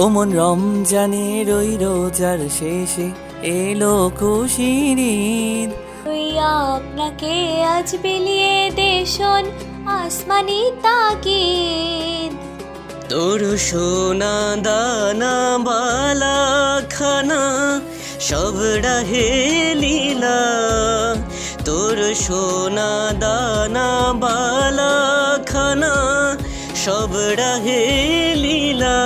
ওমন রমজানের ওই রোজার শেষে এলো খুশির ঈদ। তুই আপনাকে আজ বিলিয়ে দেশন আসমানি তাগিদ। তোর সোনা দানা বালা খানা সব রাহে লীলা, তোর সোনা দানা বালা খানা সব রাহে লীলা।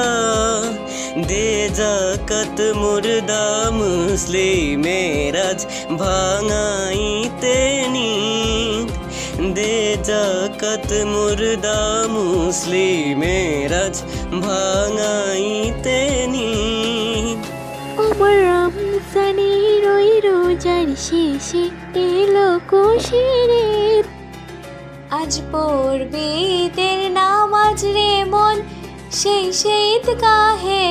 দে জাকাত মুর্দা মুসলিমের আজ ভাঙাইতে নিদ, দে জাকাত মুর্দা মুসলিমের আজ ভাঙাইতে নিদ। ওমর রমজানের ওই রোজার শেষে এলো খুশির ঈদ। আজ পড়বে ঈদের নামাজ রে মন সেই ঈদগাহে।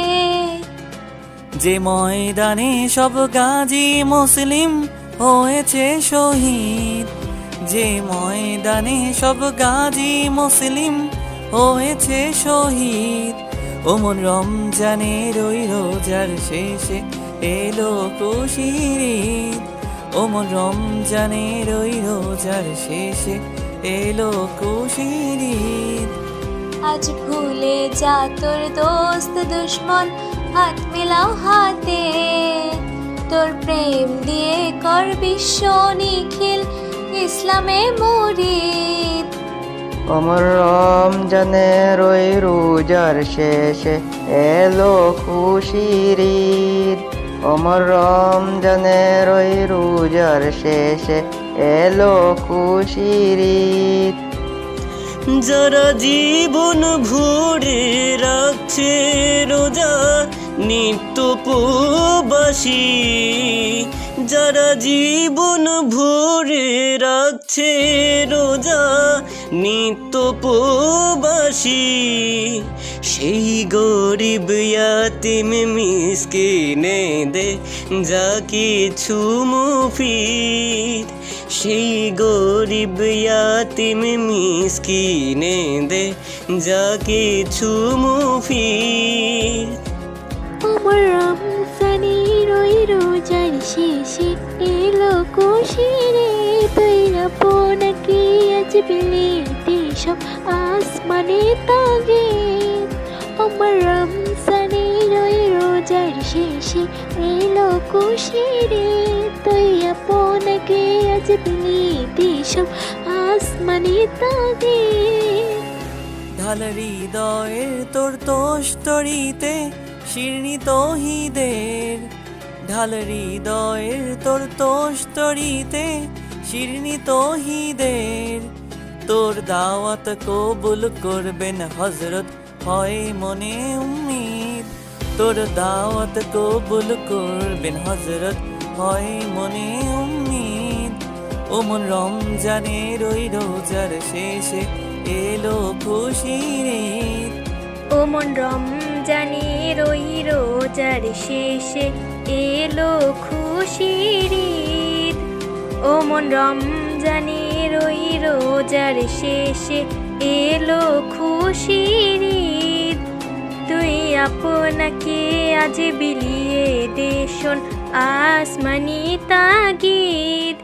যে ময়দানে সব গাজী মুসলিম হয়েছে শহীদ, যে ময়দানে সব গাজী মুসলিম হয়েছে শহীদ। ওমন রমজানের ওই রোজার শেষে এলো খুশির ঈদ। ওমন রমজানের ওই রোজার শেষে এলো খুশির ঈদ। আজ ভুলে যা তোর দোস্ত দুশ্মন, হাত মেলাও হাতে। তোর প্রেম দিয়ে কর বিশ্ব নিখিল ইসলামে মুরিদ। ওমর রমজানের ওই রোজার শেষে এলো খুশির ঈদ। ওমর রমজানের ওই রোজার শেষে এলো খুশির ঈদ। যারা জীবন ভরে রাখছে রোজা নিত্য উপবাসী, যারা জীবন ভরে রাখছে রোজা নিত্য উপবাসী, সেই গরিব ইয়াতিম মিসকিনে দে যা কিছু মুফিদ, সেই গরিব ইয়াতিম মিসকিনে দে যা কিছু মুফিদ। ওমর রমজানের ওই রোজার শেষে এলো খুশির ঈদ। তুই আপনাকে আজ বিলিয়ে দেশন আসমানি তাগিদ। ওমর রমজানের ওই রোজার শেষে এলো খুশির ঈদ। তুই আপনাকে আজ বিলিয়ে দেশন আসমানি তাগিদ। ঢাল হৃদয়ের তোর তোস্তরিতে শিরনি তৌহিদের, ঢাল হৃদয়ের তোর তোস্তরিতে শিরনি তৌহিদের। তোর দাওয়াত কবুল করবেন হযরত হয় মনে উম্মিদ, তোর দাওয়াত কবুল করবেন হযরত হয় মনে উম্মিদ। ওমন রমজানের ওই রোজার শেষে এলো খুশির ঈদ। ওমন রমজানের ওই রোজার শেষে এলো খুশির ঈদ। ওমন রমজানের ওই রোজার শেষে এলো খুশির ঈদ। তুই আপনাকে আজ বিলিয়ে দেশন আসমানি তাগিদ।